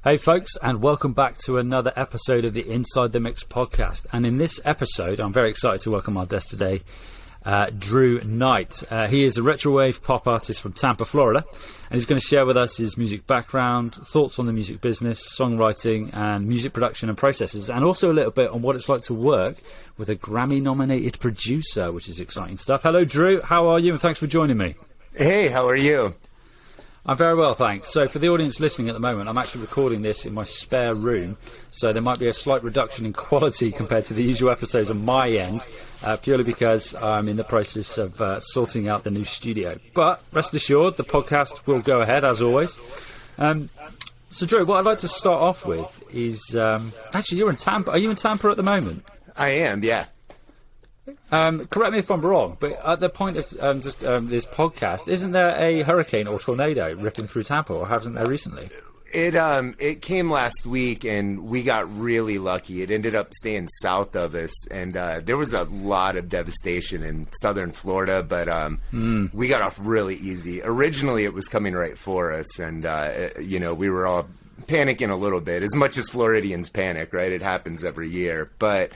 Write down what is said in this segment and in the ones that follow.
Hey folks, and welcome back to another episode of the Inside the Mix podcast. And in this episode, I'm very excited to welcome our guest today, Drew Knight. He is a retrowave pop artist from Tampa, Florida, and he's going to share with us his music background, thoughts on the music business, songwriting, and music production and processes, and also a little bit on what it's like to work with a Grammy-nominated producer, which is exciting stuff. Hello, Drew. How are you? And thanks for joining me. Hey, how are you? I'm very well, thanks. So for the audience listening at the moment, I'm actually recording this in my spare room, so there might be a slight reduction in quality compared to the usual episodes on my end, purely because I'm in the process of sorting out the new studio. But rest assured, the podcast will go ahead, as always. So Drew, what I'd like to start off with is, actually, you're in Tampa. Are you in Tampa at the moment? I am, yeah. Correct me if I'm wrong, but at the point of this podcast, isn't there a hurricane or tornado ripping through Tampa, or hasn't there recently? It came last week, and we got really lucky. It ended up staying south of us, and there was a lot of devastation in southern Florida, but we got off really easy. Originally, it was coming right for us, and we were all panicking a little bit, as much as Floridians panic, right? It happens every year, but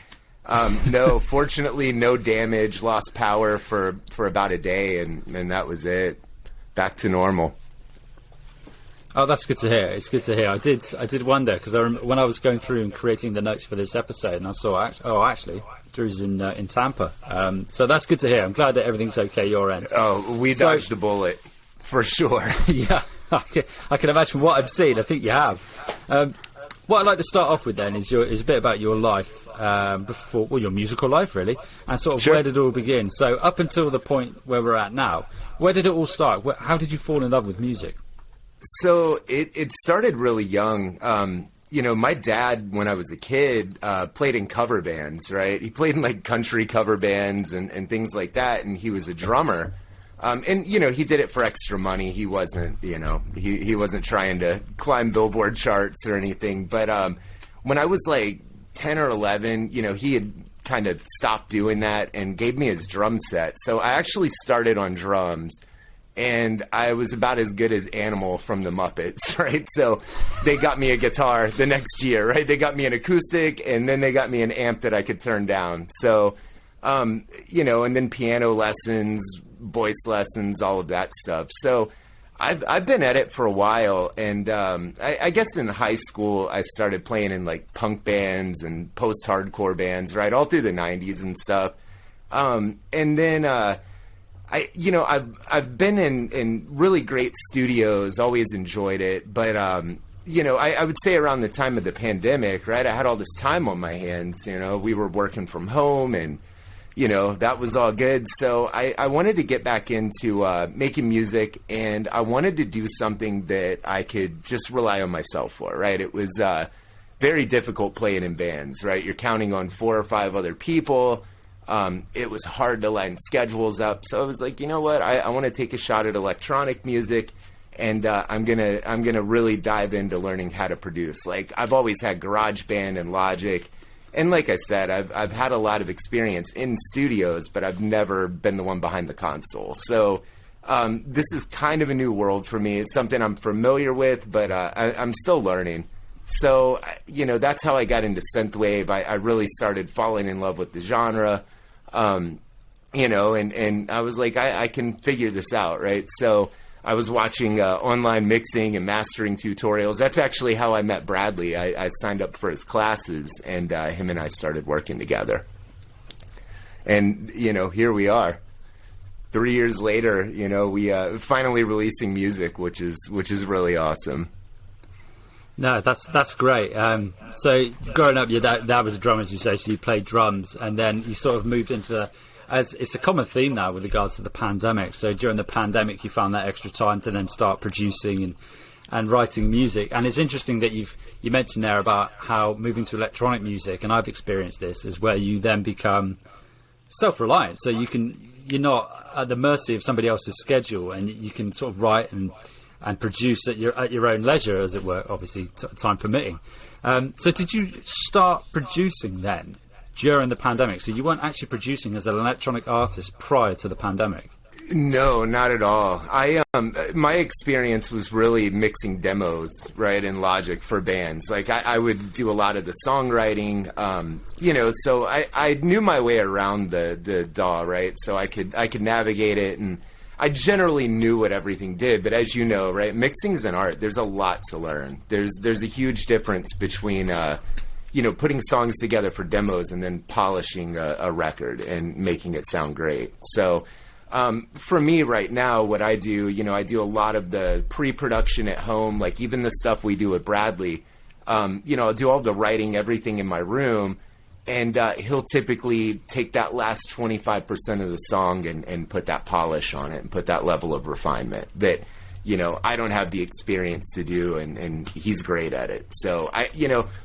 no, fortunately, no damage, lost power for about a day, and that was it. Back to normal. Oh, that's good to hear. It's good to hear. I did wonder, because when I was going through and creating the notes for this episode, and I saw, actually, Drew's in Tampa. So that's good to hear. I'm glad that everything's okay your end. Oh, we dodged a bullet, for sure. Yeah, I can imagine what I've seen. I think you have. What I'd like to start off with then is a bit about your life before, your musical life really, and sort of Sure. Where did it all begin? So up until the point where we're at now, where did it all start? How did you fall in love with music? So it started really young. My dad, when I was a kid, played in cover bands, right? He played in like country cover bands and things like that, and he was a drummer. He did it for extra money. He wasn't, he wasn't trying to climb Billboard charts or anything. But when I was like 10 or 11, he had kind of stopped doing that and gave me his drum set. So I actually started on drums, and I was about as good as Animal from the Muppets, right? So they got me a guitar the next year, right? They got me an acoustic, and then they got me an amp that I could turn down. So, and then piano lessons, voice lessons, all of that stuff. So I've been at it for a while, and I guess in high school I started playing in like punk bands and post-hardcore bands, right, all through the 90s and stuff. And then I've been in really great studios, always enjoyed it, but I would say around the time of the pandemic, right, I had all this time on my hands. We were working from home, and that was all good. So I wanted to get back into making music, and I wanted to do something that I could just rely on myself for, right? It was very difficult playing in bands, right? You're counting on 4 or 5 other people. It was hard to line schedules up. So I was like, you know what? I want to take a shot at electronic music, and I'm gonna really dive into learning how to produce. Like, I've always had GarageBand and Logic. And like I said, I've had a lot of experience in studios, but I've never been the one behind the console. So this is kind of a new world for me. It's something I'm familiar with, but I'm still learning. So, that's how I got into synthwave. I really started falling in love with the genre, and I was like, I can figure this out, right? So I was watching online mixing and mastering tutorials. That's actually how I met Bradley. I signed up for his classes, and him and I started working together. And, here we are. 3 years later, we finally releasing music, which is really awesome. No, that's great. So growing up, your dad was a drummer, as you say, so you played drums, and then you sort of moved into as it's a common theme now with regards to the pandemic. So during the pandemic, you found that extra time to then start producing and writing music. And it's interesting that you mentioned there about how moving to electronic music, and I've experienced this, is where you then become self-reliant. So you're not at the mercy of somebody else's schedule, and you can sort of write and produce at your own leisure, as it were, obviously time permitting. So did you start producing then during the pandemic? So you weren't actually producing as an electronic artist prior to the pandemic? No, not at all. My experience was really mixing demos, right, in Logic for bands. Like I would do a lot of the songwriting, so I knew my way around the DAW, right? So I could navigate it, and I generally knew what everything did. But as you know, right, mixing is an art. There's a lot to learn. There's a huge difference between putting songs together for demos and then polishing a record and making it sound great. So for me right now, what I do, I do a lot of the pre-production at home, like even the stuff we do with Bradley. I'll do all the writing, everything in my room, and he'll typically take that last 25% of the song and put that polish on it and put that level of refinement that, I don't have the experience to do, and he's great at it. So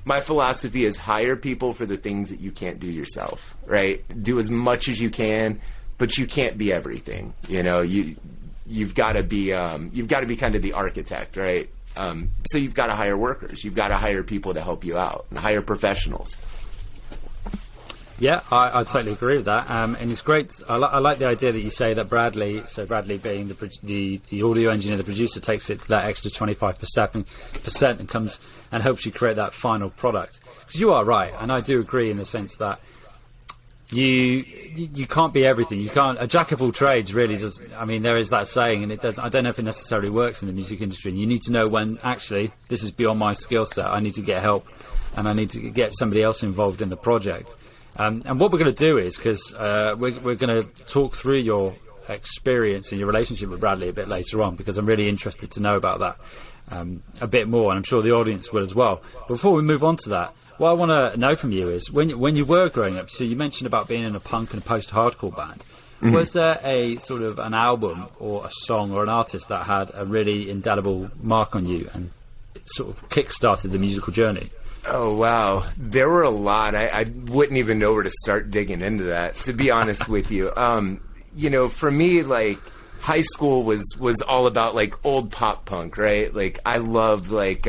my philosophy is hire people for the things that you can't do yourself, right? Do as much as you can, but you can't be everything. You've got to be kind of the architect, right? So you've got to hire workers. You've got to hire people to help you out and hire professionals. Yeah, I totally agree with that. And it's great. I like the idea that you say that Bradley being the audio engineer, the producer, takes it to that extra 25% and comes and helps you create that final product. Because you are right, and I do agree in the sense that you can't be everything. You can't. A jack of all trades really does. I mean, there is that saying, and it does. I don't know if it necessarily works in the music industry. You need to know when actually this is beyond my skill set. I need to get help, and I need to get somebody else involved in the project. And what we're going to do is, because we're going to talk through your experience and your relationship with Bradley a bit later on, because I'm really interested to know about that a bit more, and I'm sure the audience will as well. Before we move on to that, what I want to know from you is, when you were growing up, so you mentioned about being in a punk and post-hardcore band, was there a sort of an album or a song or an artist that had a really indelible mark on you and it sort of kick-started the musical journey? Oh, wow. There were a lot. I wouldn't even know where to start digging into that, to be honest with you. For me, like, high school was all about, like, old pop punk, right? Like, I loved, like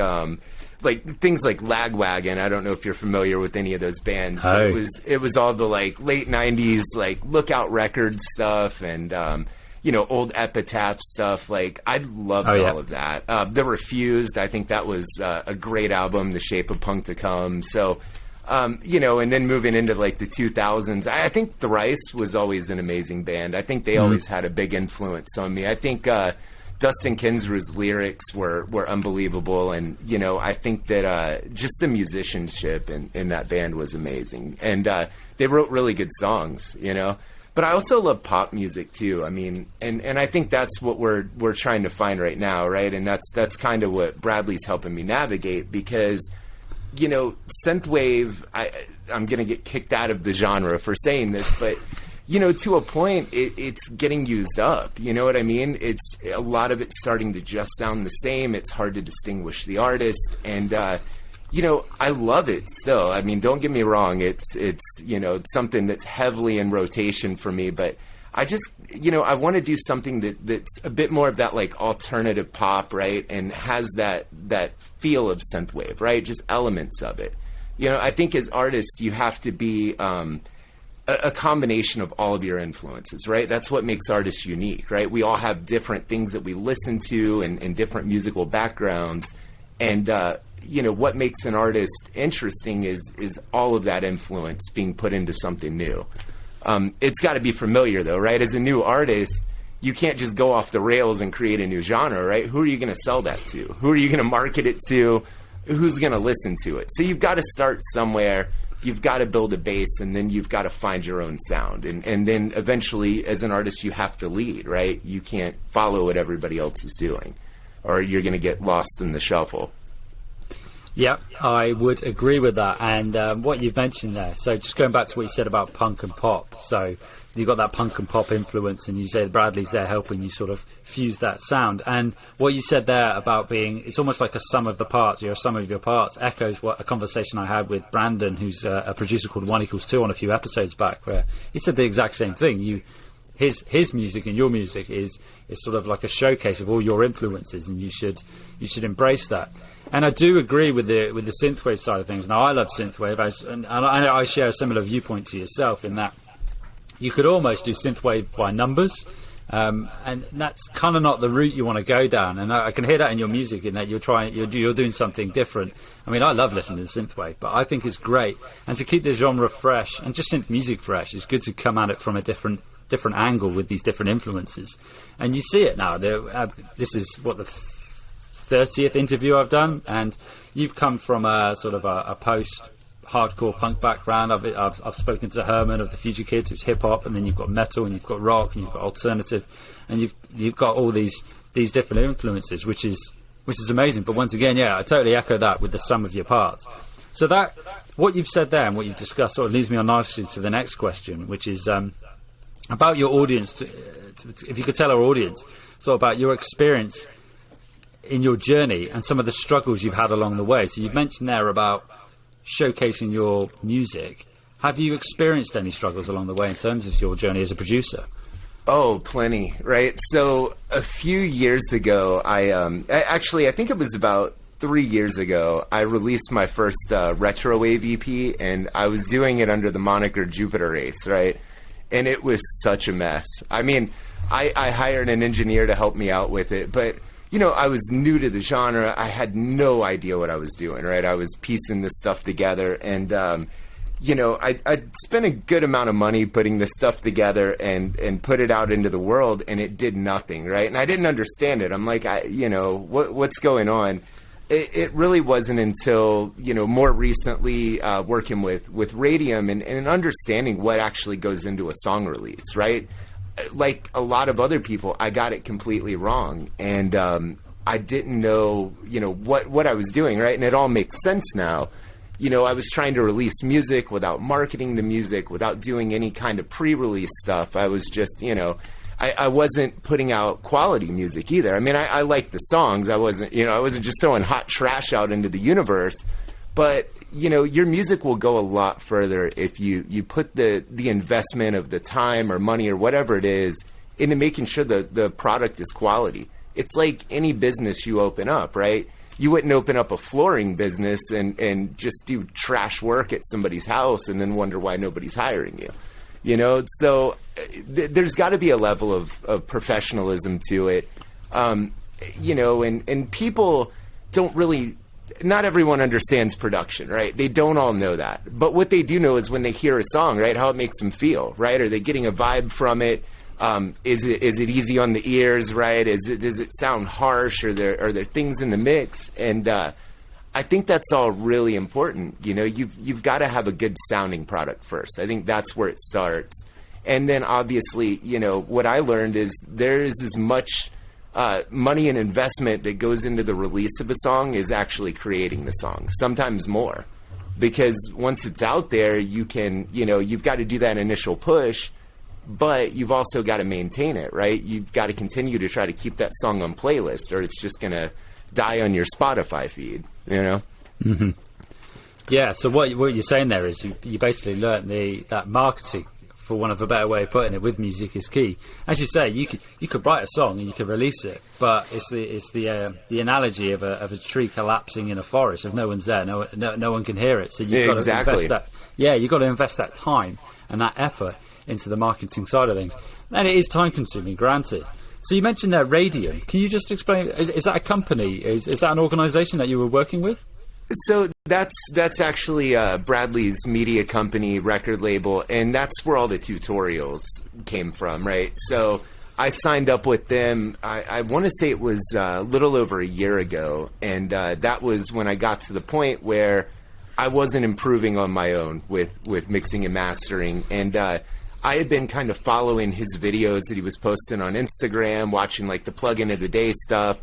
things like Lagwagon. I don't know if you're familiar with any of those bands, but it was all the, like, late 90s, like, Lookout Records stuff and, old Epitaph stuff. Like, I loved all of that. The Refused, I think that was a great album, The Shape of Punk to Come. So, and then moving into, like, the 2000s, I think Thrice was always an amazing band. I think they always had a big influence on me. I think Dustin Kinsru's lyrics were unbelievable, and, I think that just the musicianship in that band was amazing. And they wrote really good songs, But I also love pop music too. I mean, and I think that's what we're trying to find right now, right? And that's kind of what Bradley's helping me navigate, because, synthwave, I'm going to get kicked out of the genre for saying this, but, to a point, it's getting used up. You know what I mean? It's a lot of it's starting to just sound the same. It's hard to distinguish the artist, and I love it still. I mean, don't get me wrong. It's something that's heavily in rotation for me, but I just, I want to do something that's a bit more of that, like, alternative pop, right? And has that feel of synthwave, right? Just elements of it. I think as artists, you have to be a combination of all of your influences, right? That's what makes artists unique, right? We all have different things that we listen to and different musical backgrounds. And, what makes an artist interesting is all of that influence being put into something new. It's got to be familiar, though, right? As a new artist, you can't just go off the rails and create a new genre, right? Who are you going to sell that to? Who are you going to market it to? Who's going to listen to it? So you've got to start somewhere. You've got to build a base, and then you've got to find your own sound. And then eventually, as an artist, you have to lead, right? You can't follow what everybody else is doing, or you're going to get lost in the shuffle. Yeah, I would agree with that. And what you've mentioned there, so just going back to what you said about punk and pop, so you've got that punk and pop influence, and you say that Bradley's there helping you sort of fuse that sound. And what you said there about being, it's almost like a sum of the parts, you're a sum of your parts, echoes what a conversation I had with Brandon, who's a producer called 1=2 on a few episodes back, where he said the exact same thing. His music and your music is sort of like a showcase of all your influences, and you should embrace that. And I do agree with the synthwave side of things. Now, I love synthwave, and I share a similar viewpoint to yourself in that you could almost do synthwave by numbers. And that's kind of not the route you want to go down. And I can hear that in your music, in that you're doing something different. I mean, I love listening to synthwave, but I think it's great. And to keep the genre fresh and just synth music fresh, it's good to come at it from a different angle with these different influences. And you see it now. This is what the 30th interview I've done, and you've come from a sort of a post-hardcore punk background. I've spoken to Herman of the Future Kids, who's hip hop, and then you've got metal, and you've got rock, and you've got alternative, and you've got all these different influences, which is amazing. But once again, yeah, I totally echo that with the sum of your parts. So that what you've said there and what you've discussed sort of leads me on nicely to the next question, which is about your audience. If you could tell our audience sort of about your experience in your journey and some of the struggles you've had along the way. So you've mentioned there about showcasing your music. Have you experienced any struggles along the way in terms of your journey as a producer? Oh, plenty, right? So a few years ago, I think it was about 3 years ago, I released my first retrowave EP, and I was doing it under the moniker Jupiter Race, right? And it was such a mess. I mean, I hired an engineer to help me out with it, but I was new to the genre. I had no idea what I was doing, right? I was piecing this stuff together, and I spent a good amount of money putting this stuff together and put it out into the world, and it did nothing, right? And I didn't understand it. I'm like, what's going on? It really wasn't until, more recently working with Radium and understanding what actually goes into a song release, right? Like a lot of other people, I got it completely wrong. And I didn't know, what I was doing, right? And it all makes sense now. I was trying to release music without marketing the music, without doing any kind of pre-release stuff. I was just, I wasn't putting out quality music either. I mean, I liked the songs. I wasn't just throwing hot trash out into the universe. But, your music will go a lot further if you put the investment of the time or money or whatever it is into making sure the product is quality. It's like any business you open up, right? You wouldn't open up a flooring business and just do trash work at somebody's house and then wonder why nobody's hiring you. So there's got to be a level of professionalism to it, and people don't really, not everyone understands production, right? They don't all know that. But what they do know is when they hear a song, right, how it makes them feel, right? Are they getting a vibe from it? Is it easy on the ears, right? Does it sound harsh? Are there things in the mix? And I think that's all really important. You've got to have a good sounding product first. I think that's where it starts. And then obviously, what I learned is there is as much money and investment that goes into the release of a song is actually creating the song, sometimes more. Because once it's out there, you can, you've got to do that initial push, but you've also got to maintain it, right? You've got to continue to try to keep that song on playlist, or it's just going to die on your Spotify feed, Mm-hmm. Yeah, so what you're saying there is you basically learnt that marketing, for one of a better way of putting it, with music is key. As you say, you could write a song and you could release it, but it's the analogy of a tree collapsing in a forest. If no one's there, no one can hear it. So you've got to invest that. Yeah, you've got to invest that time and that effort into the marketing side of things. And it is time consuming, granted. So you mentioned there Radium. Can you just explain? Is that a company? Is that an organisation that you were working with? So that's actually Bradley's media company, record label, and that's where all the tutorials came from, right? So I signed up with them, I want to say it was a little over a year ago, and that was when I got to the point where I wasn't improving on my own with mixing and mastering, and I had been kind of following his videos that he was posting on Instagram, watching like the plug-in of the day stuff,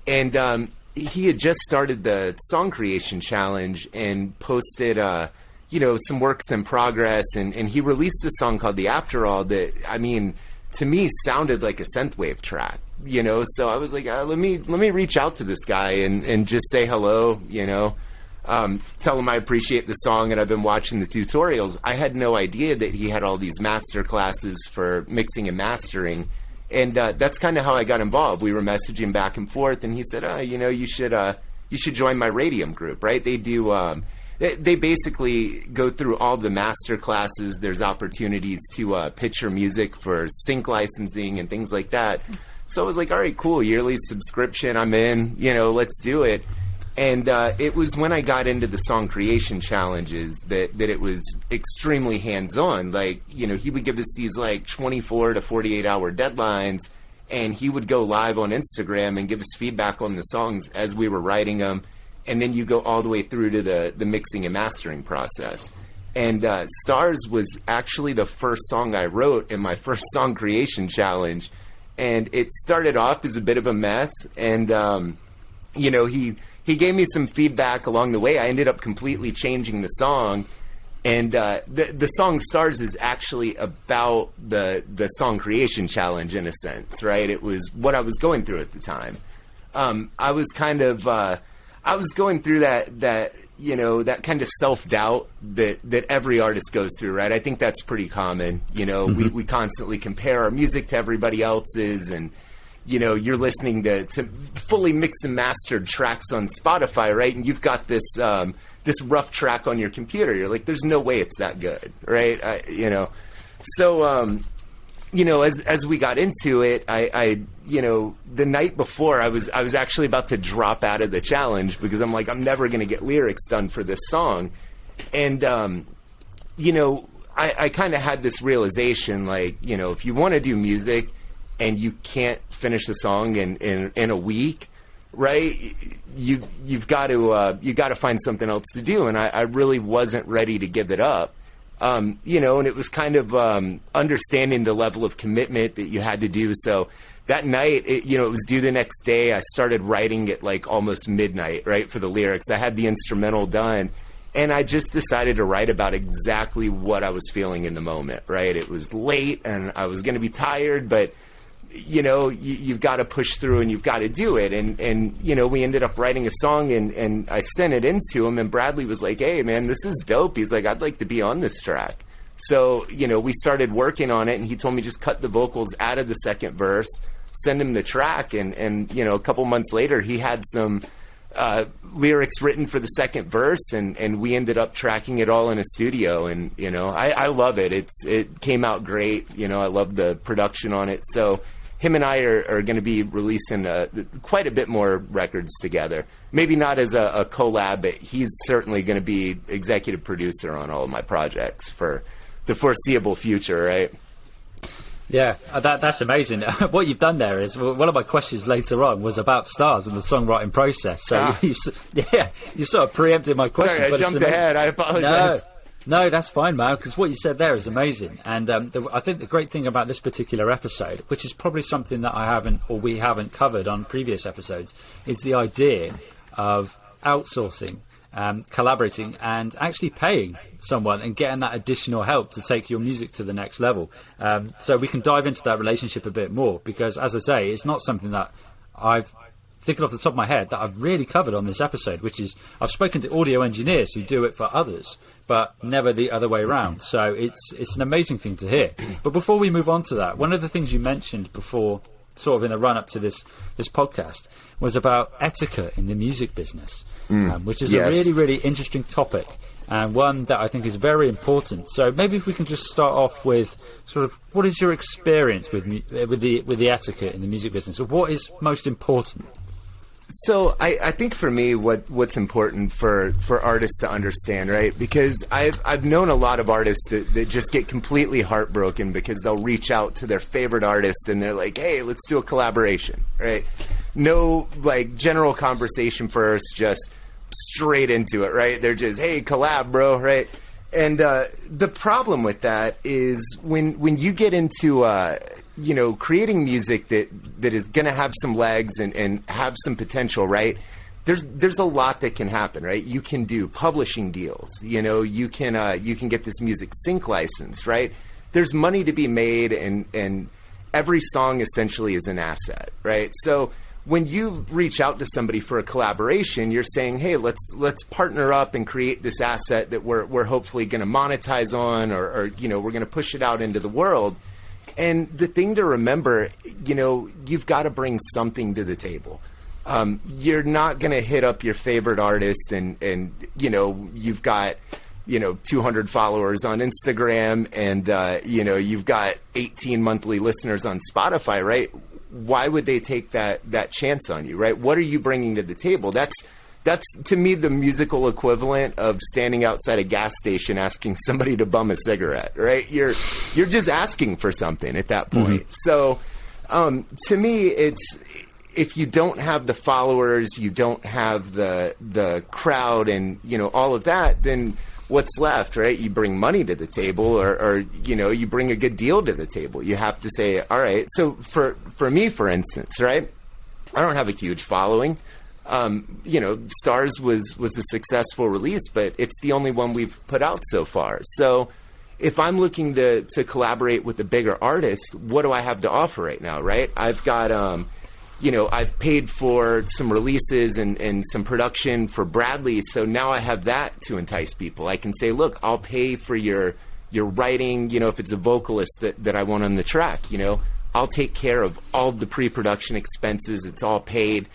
and he had just started the song creation challenge and posted, some works in progress, and he released a song called The After All that, I mean, to me sounded like a synthwave track, so I was like, let me reach out to this guy and just say hello, tell him I appreciate the song and I've been watching the tutorials. I had no idea that he had all these master classes for mixing and mastering. And that's kind of how I got involved. We were messaging back and forth, and he said, you should join my Radium group, right? They do they basically go through all the master classes. There's opportunities to pitch your music for sync licensing and things like that. So I was like, all right, cool, yearly subscription, I'm in, let's do it. And it was when I got into the song creation challenges that it was extremely hands-on. Like, he would give us these like 24 to 48 hour deadlines, and he would go live on Instagram and give us feedback on the songs as we were writing them. And then you go all the way through to the mixing and mastering process. And Stars was actually the first song I wrote in my first song creation challenge. And it started off as a bit of a mess. And, he gave me some feedback along the way. I ended up completely changing the song. And the song Stars is actually about the song creation challenge in a sense, right? It was what I was going through at the time. I was kind of... I was going through that kind of self-doubt that every artist goes through, right? I think that's pretty common. We constantly compare our music to everybody else's, and, you're listening to fully mixed and mastered tracks on Spotify, right? And you've got this rough track on your computer. You're like, there's no way it's that good, right? So, as we got into it, I the night before I was actually about to drop out of the challenge because I'm like, I'm never going to get lyrics done for this song. And, I kind of had this realization, like, if you want to do music and you can't finish the song in a week, right? You've got to find something else to do. And I really wasn't ready to give it up. And it was kind of understanding the level of commitment that you had to do. So that night, it was due the next day. I started writing at like almost midnight, right, for the lyrics. I had the instrumental done, and I just decided to write about exactly what I was feeling in the moment, right? It was late, and I was going to be tired, but, you've got to push through and you've got to do it. And we ended up writing a song, and I sent it into him, and Bradley was like, hey, man, this is dope. He's like, I'd like to be on this track. So, we started working on it, and he told me just cut the vocals out of the second verse, send him the track, and a couple months later, he had some lyrics written for the second verse, and we ended up tracking it all in a studio. And, I love it. It came out great. I love the production on it. So him and I are going to be releasing quite a bit more records together. Maybe not as a collab, but he's certainly going to be executive producer on all of my projects for the foreseeable future, right? Yeah, that's amazing. What you've done there is, one of my questions later on was about Stars and the songwriting process. So you sort of preempted my question. Sorry, I jumped ahead. I apologize. No, that's fine, man, because what you said there is amazing. And I think the great thing about this particular episode, which is probably something that we haven't covered on previous episodes, is the idea of outsourcing, collaborating, and actually paying someone and getting that additional help to take your music to the next level. So we can dive into that relationship a bit more, because, as I say, it's not something that I've thinking off the top of my head that I've really covered on this episode, which is I've spoken to audio engineers who do it for others, but never the other way around. So it's an amazing thing to hear. But before we move on to that, one of the things you mentioned before, sort of in the run-up to this podcast, was about etiquette in the music business, which is a really, really interesting topic, and one that I think is very important. So maybe if we can just start off with sort of, what is your experience with the etiquette in the music business, or what is most important? So I think for me, what's important for artists to understand, right? Because I've known a lot of artists that just get completely heartbroken because they'll reach out to their favorite artist and they're like, hey, let's do a collaboration, right? No, like, general conversation first, just straight into it, right? They're just, hey, collab, bro, right? And the problem with that is when you get into creating music that is going to have some legs and have some potential, right? There's a lot that can happen, right? You can do publishing deals, you can get this music sync license, right? There's money to be made, and every song essentially is an asset, right? So when you reach out to somebody for a collaboration, you're saying, hey, let's partner up and create this asset that we're hopefully going to monetize on, or we're going to push it out into the world. And the thing to remember, you've got to bring something to the table. you're not going to hit up your favorite artist and you've got 200 followers on Instagram and you've got 18 monthly listeners on Spotify, right? Why would they take that chance on you, right? What are you bringing to the table? That's to me the musical equivalent of standing outside a gas station asking somebody to bum a cigarette, right? You're just asking for something at that point. So to me, it's, if you don't have the followers, you don't have the crowd and all of that, then what's left, right? You bring money to the table or you bring a good deal to the table. You have to say, all right. So for me, for instance, right, I don't have a huge following. Stars was a successful release, but it's the only one we've put out so far. So if I'm looking to collaborate with a bigger artist, what do I have to offer right now, right? I've got, I've paid for some releases and some production for Bradley, so now I have that to entice people. I can say, look, I'll pay for your writing, if it's a vocalist that I want on the track, I'll take care of all the pre-production expenses. It's all paid.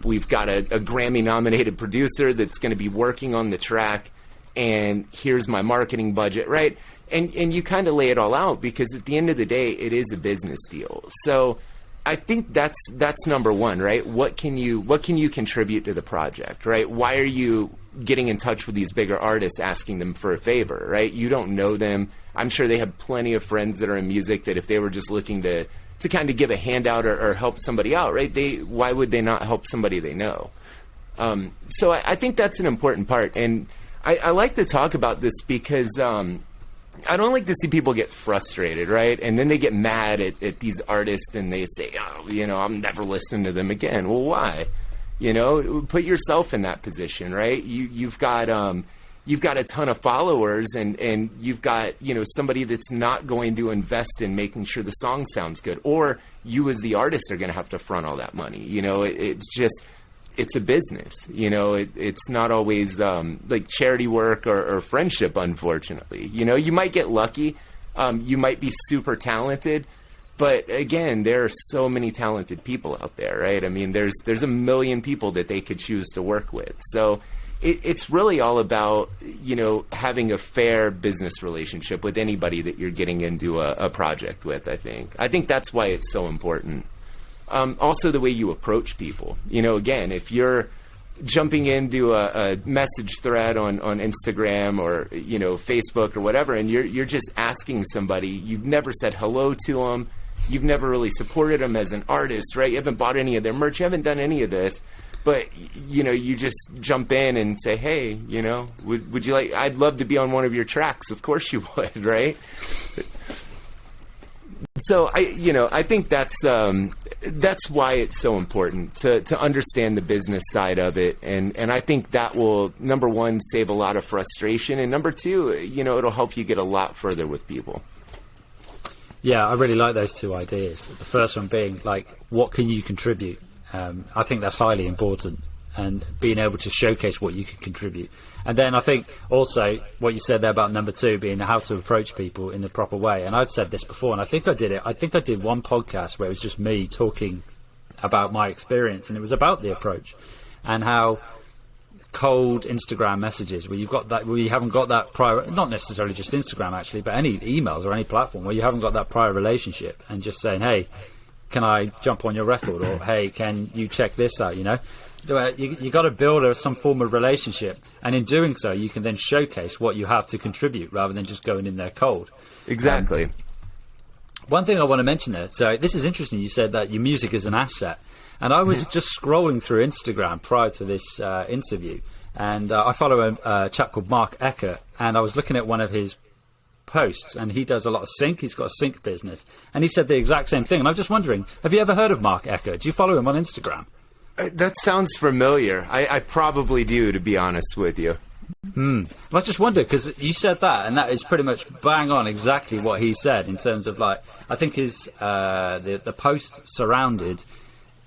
We've got a Grammy-nominated producer that's going to be working on the track, and here's my marketing budget, right? And you kind of lay it all out, because at the end of the day, it is a business deal. So I think that's number one, right? What can you contribute to the project, right? Why are you getting in touch with these bigger artists, asking them for a favor, right? You don't know them. I'm sure they have plenty of friends that are in music that if they were just looking to kind of give a handout or help somebody out, right? Why would they not help somebody they know? So I think that's an important part. And I like to talk about this because I don't like to see people get frustrated, right? And then they get mad at these artists and they say, I'm never listening to them again. Well, why? Put yourself in that position, right? You've got a ton of followers and you've got, somebody that's not going to invest in making sure the song sounds good, or you as the artist are going to have to front all that money. It's a business, it's not always like charity work or friendship, unfortunately. You might get lucky. You might be super talented. But again, there are so many talented people out there, right? I mean, there's a million people that they could choose to work with. So it's really all about, having a fair business relationship with anybody that you're getting into a project with, I think that's why it's so important. Also, the way you approach people. Again, if you're jumping into a message thread on Instagram or, Facebook or whatever, and you're just asking somebody, you've never said hello to them, you've never really supported them as an artist, right? You haven't bought any of their merch, you haven't done any of this, but, you just jump in and say, hey, would you like, I'd love to be on one of your tracks. Of course you would, right? So I think that's why it's so important to understand the business side of it, and I think that will, number one, save a lot of frustration, and number two, it'll help you get a lot further with people. Yeah, I really like those two ideas. The first one being like, what can you contribute? I think that's highly important, and being able to showcase what you can contribute. And then I think also what you said there about number two being how to approach people in the proper way. And I've said this before, and I think I did one podcast where it was just me talking about my experience, and it was about the approach and how cold Instagram messages where you haven't got that prior, not necessarily just Instagram actually, but any emails or any platform where you haven't got that prior relationship, and just saying, hey, can I jump on your record, or hey, can you check this out? You got to build some form of relationship, and in doing so, you can then showcase what you have to contribute rather than just going in there cold. Exactly. One thing I want to mention there. So this is interesting. You said that your music is an asset, and I was just scrolling through Instagram prior to this interview, and I follow a chap called Marc Eckert, and I was looking at one of his posts, and he does a lot of sync. He's got a sync business, and he said the exact same thing. And I'm just wondering, have you ever heard of Marc Eckert? Do you follow him on Instagram? That sounds familiar. I probably do, to be honest with you. Well, I just wondered, because you said that, and that is pretty much bang on exactly what he said in terms of, like, I think his the post surrounded,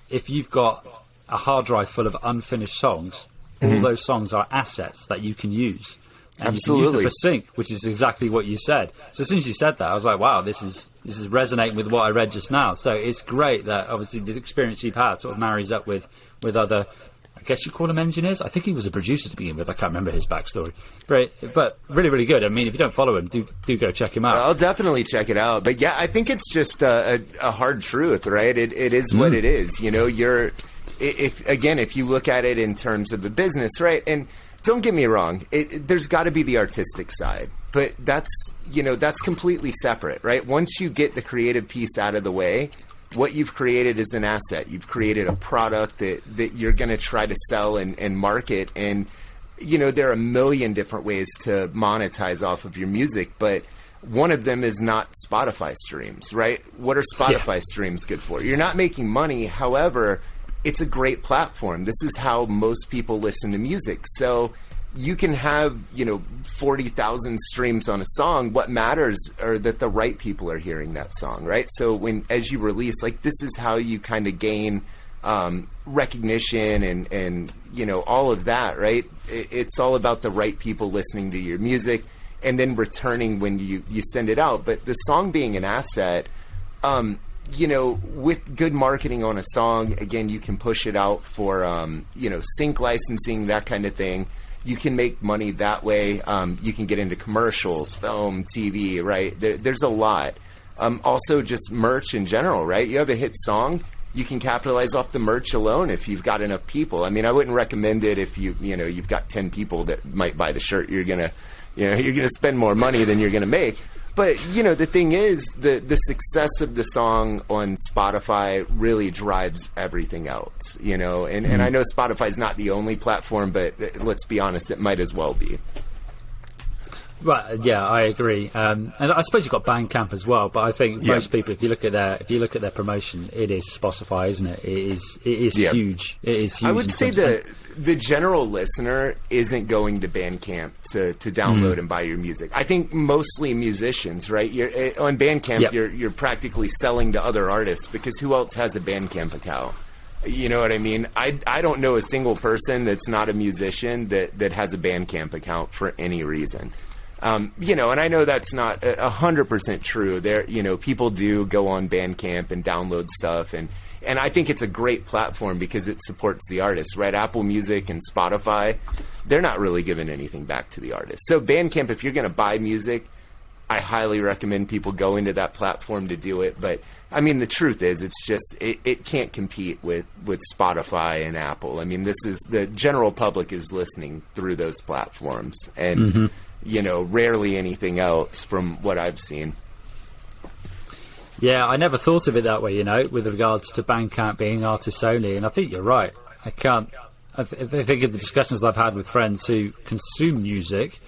if you've got a hard drive full of unfinished songs, all those songs are assets that you can use. And Absolutely. you can use it for sync, which is exactly what you said. So as soon as you said that, I was like, wow, this is resonating with what I read just now. So it's great that obviously the experience you've had sort of marries up with other, I guess you call him engineers. I think he was a producer to begin with. I can't remember his backstory. But really, really good. I mean, if you don't follow him, do go check him out. I'll definitely check it out. But yeah, I think it's just a hard truth, right? It is what it is. You know, if you look at it in terms of a business, right? And don't get me wrong, there's got to be the artistic side, but that's completely separate, right? Once you get the creative piece out of the way, what you've created is an asset. You've created a product that you're going to try to sell and market. And, you know, there are a million different ways to monetize off of your music, but one of them is not Spotify streams, right? What are Spotify streams good for? You're not making money. However, it's a great platform. This is how most people listen to music. So you can have, 40,000 streams on a song. What matters are that the right people are hearing that song, right? So as you release, like, this is how you kind of gain recognition and all of that, right? It's all about the right people listening to your music and then returning when you send it out. But the song being an asset, with good marketing on a song, again, you can push it out for, sync licensing, that kind of thing. You can make money that way. You can get into commercials, film, TV, right? There's a lot. Also, just merch in general, right? You have a hit song, you can capitalize off the merch alone if you've got enough people. I mean, I wouldn't recommend it if you've got 10 people that might buy the shirt. You're gonna spend more money than you're gonna make. But, the thing is, the success of the song on Spotify really drives everything else, and I know Spotify's not the only platform, but let's be honest, it might as well be. Right, yeah, I agree, and I suppose you've got Bandcamp as well. But I think most people, if you look at their promotion, it is Spotify, isn't it? It is huge. It is huge. I would say the general listener isn't going to Bandcamp to download and buy your music. I think mostly musicians, right? On Bandcamp, you're practically selling to other artists, because who else has a Bandcamp account? You know what I mean? I don't know a single person that's not a musician that has a Bandcamp account for any reason. And I know that's not 100% true. There, people do go on Bandcamp and download stuff, and I think it's a great platform because it supports the artists, right? Apple Music and Spotify, they're not really giving anything back to the artists. So Bandcamp, if you're going to buy music, I highly recommend people go into that platform to do it. But I mean, the truth is, it's just it can't compete with Spotify and Apple. I mean, the general public is listening through those platforms, and rarely anything else from what I've seen. Yeah, I never thought of it that way, with regards to Bandcamp being artists only, and I think you're right. I think of the discussions I've had with friends who consume music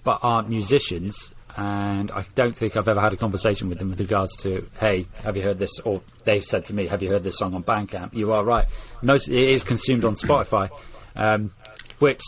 but aren't musicians, and I don't think I've ever had a conversation with them with regards to, hey, have you heard this? Or they've said to me, have you heard this song on Bandcamp? You are right. It is consumed on Spotify, which...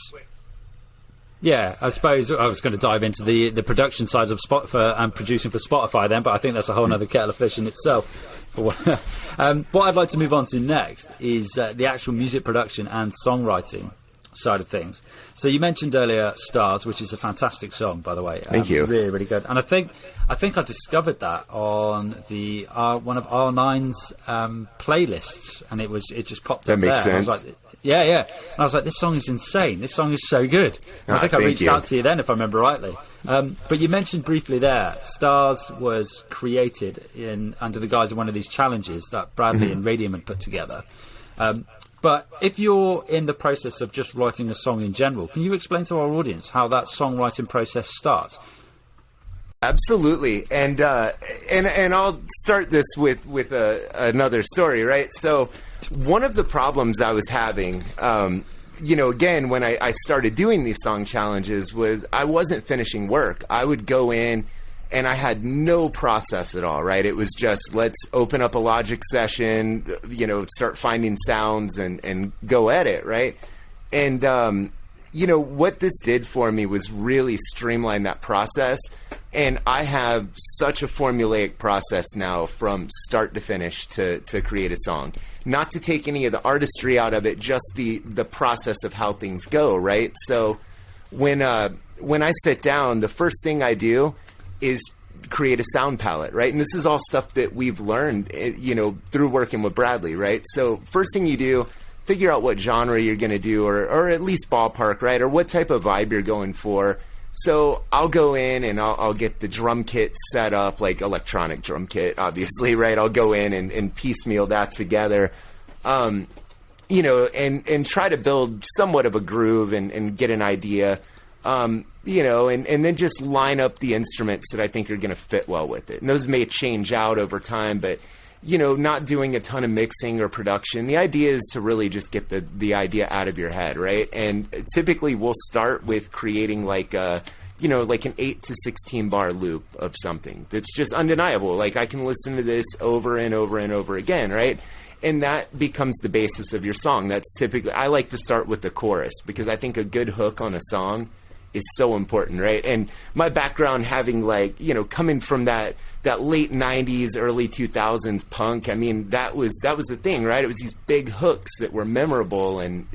Yeah, I suppose I was going to dive into the production side of Spotify and producing for Spotify then, but I think that's a whole other kettle of fish in itself. What I'd like to move on to next is the actual music production and songwriting side of things. So you mentioned earlier Stars, which is a fantastic song, by the way. Thank you. Really, really good. And I think I discovered that on the one of R9's playlists, and it just popped up there. That makes sense. I was like, yeah. And I was like, this song is insane. This song is so good. And I think I reached out to you then, if I remember rightly. But you mentioned briefly there, Stars was created under the guise of one of these challenges that Bradley and Radium had put together. But if you're in the process of just writing a song in general, can you explain to our audience how that songwriting process starts? Absolutely, and I'll start this with another story, right? So, one of the problems I was having, again, when I started doing these song challenges, was I wasn't finishing work. I would go in, and I had no process at all, right? It was just, let's open up a Logic session, start finding sounds and go at it, right? And, what this did for me was really streamline that process. And I have such a formulaic process now from start to finish to create a song. Not to take any of the artistry out of it, just the process of how things go, right? So when when I sit down, the first thing I do is create a sound palette, right? And this is all stuff that we've learned, through working with Bradley, right? So first thing you do, figure out what genre you're going to do, or at least ballpark, right? Or what type of vibe you're going for. So I'll go in and I'll get the drum kit set up, like electronic drum kit, obviously, right? I'll go in and piecemeal that together, and try to build somewhat of a groove and get an idea, and then just line up the instruments that I think are going to fit well with it. And those may change out over time, but, not doing a ton of mixing or production. The idea is to really just get the idea out of your head, right? And typically we'll start with creating like an 8 to 16 bar loop of something that's just undeniable. Like I can listen to this over and over and over again, right? And that becomes the basis of your song. That's typically, I like to start with the chorus because I think a good hook on a song is so important, right? And my background having coming from that late 90s, early 2000s punk, I mean, that was the thing, right? It was these big hooks that were memorable, and,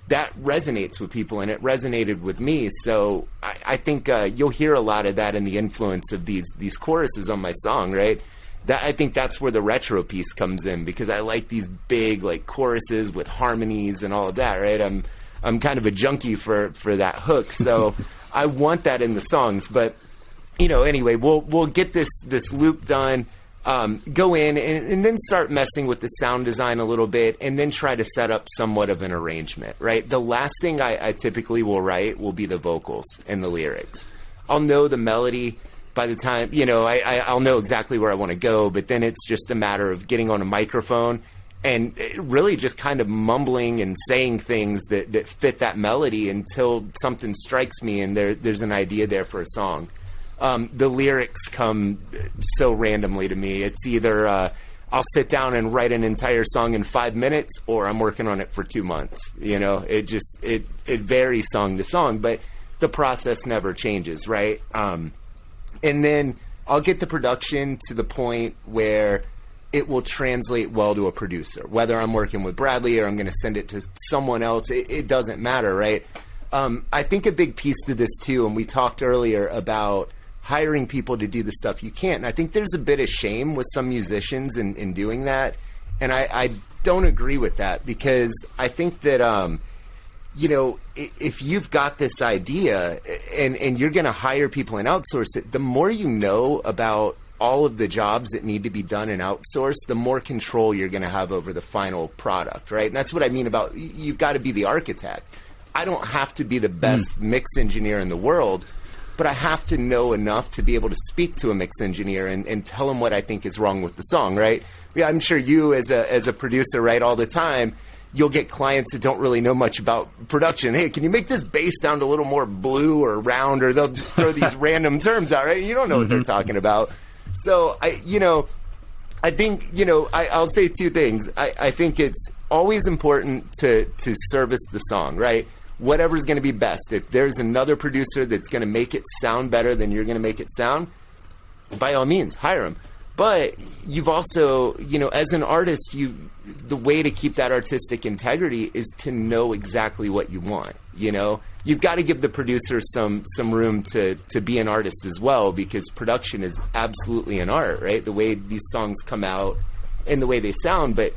that resonates with people, and it resonated with me. So I think you'll hear a lot of that in the influence of these choruses on my song, right? I think that's where the retro piece comes in, because I like these big choruses with harmonies and all of that, right? I'm kind of a junkie for that hook, so I want that in the songs. But anyway, we'll get this loop done, go in and then start messing with the sound design a little bit, and then try to set up somewhat of an arrangement, right? The last thing I typically will write will be the vocals and the lyrics. I'll know the melody by the time, I'll know exactly where I want to go, but then it's just a matter of getting on a microphone and really just kind of mumbling and saying things that fit that melody until something strikes me and there's an idea there for a song. The lyrics come so randomly to me. It's either I'll sit down and write an entire song in 5 minutes, or I'm working on it for 2 months. It varies song to song, but the process never changes, right? And then I'll get the production to the point where it will translate well to a producer. Whether I'm working with Bradley or I'm going to send it to someone else, it doesn't matter, right? I think a big piece to this too, and we talked earlier about hiring people to do the stuff you can't. And I think there's a bit of shame with some musicians in doing that. And I don't agree with that, because I think that, if you've got this idea and you're going to hire people and outsource it, the more you know about all of the jobs that need to be done and outsourced, the more control you're going to have over the final product, right? And that's what I mean about you've got to be the architect. I don't have to be the best mix engineer in the world, but I have to know enough to be able to speak to a mix engineer and tell him what I think is wrong with the song, right? Yeah, I'm sure you as a producer, right, all the time, you'll get clients that don't really know much about production. Hey, can you make this bass sound a little more blue or round? Or they'll just throw these random terms out, right? You don't know what they're talking about. So, I think, I'll say two things. I think it's always important to service the song, right? Whatever's going to be best. If there's another producer that's going to make it sound better than you're going to make it sound, by all means, hire him. But you've also, as an artist, the way to keep that artistic integrity is to know exactly what you want. You've got to give the producer some room to be an artist as well, because production is absolutely an art, right? The way these songs come out and the way they sound, but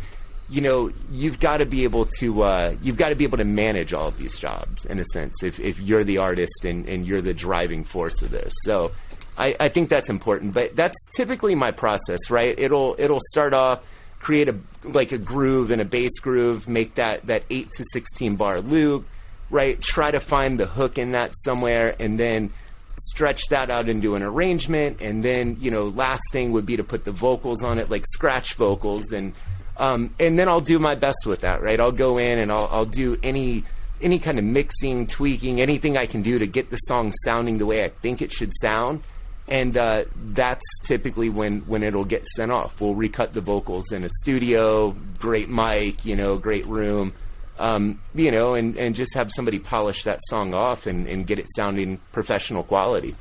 you've got to be able to manage all of these jobs in a sense if you're the artist and you're the driving force of this. So I think that's important, but that's typically my process, right? It'll start off, create a groove and a bass groove, make that 8 to 16 bar loop, right? Try to find the hook in that somewhere, and then stretch that out into an arrangement. And then, last thing would be to put the vocals on it, like scratch vocals. And then I'll do my best with that, right? I'll go in and I'll do any kind of mixing, tweaking, anything I can do to get the song sounding the way I think it should sound. And that's typically when it'll get sent off. We'll recut the vocals in a studio, great mic, great room, and just have somebody polish that song off and get it sounding professional quality.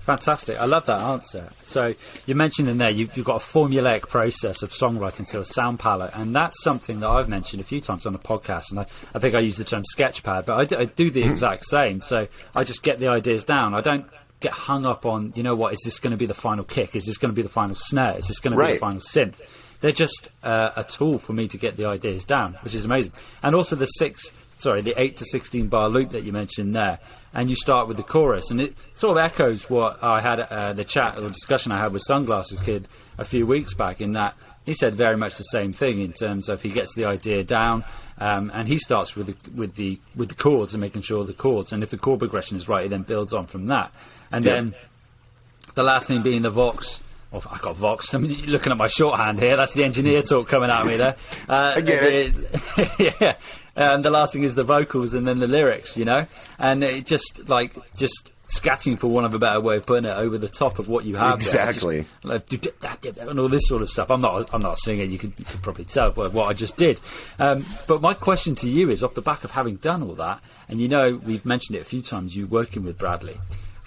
Fantastic. I love that answer. So you mentioned in there you've got a formulaic process of songwriting, so a sound palette, and that's something that I've mentioned a few times on the podcast, and I think I use the term sketchpad, but I do the exact same. So I just get the ideas down. I don't get hung up on, you know what, is this going to be the final kick? Is this going to be the final snare? Is this going to be the final synth? They're just a tool for me to get the ideas down, which is amazing. And also the 8 to 16 bar loop that you mentioned there. And you start with the chorus, and it sort of echoes what I had the chat or discussion I had with Sunglasses Kid a few weeks back, in that he said very much the same thing in terms of he gets the idea down, and he starts with the chords and making sure the chords, and if the chord progression is right, he then builds on from that. And then the last thing being the Vox. Oh, I got Vox. I'm looking at my shorthand here. That's the engineer talk coming at me there. I get it. Yeah. And the last thing is the vocals, and then the lyrics, you know, and it just scatting, for want of a better way of putting it, over the top of what you have. Exactly. There, and all this sort of stuff. I'm not singing. You could probably tell what I just did. But my question to you is, off the back of having done all that, and you know, we've mentioned it a few times, you working with Bradley.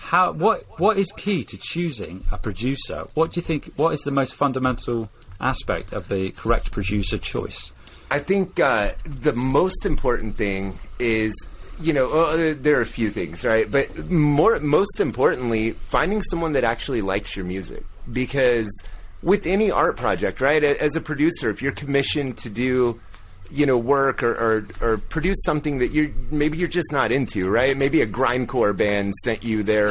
What is key to choosing a producer? What do you think? What is the most fundamental aspect of the correct producer choice? I think the most important thing is, you know, there are a few things, right? But most importantly, finding someone that actually likes your music. Because with any art project, right, as a producer, if you're commissioned to do, you know, work or produce something that maybe you're just not into, right? Maybe a grindcore band sent you their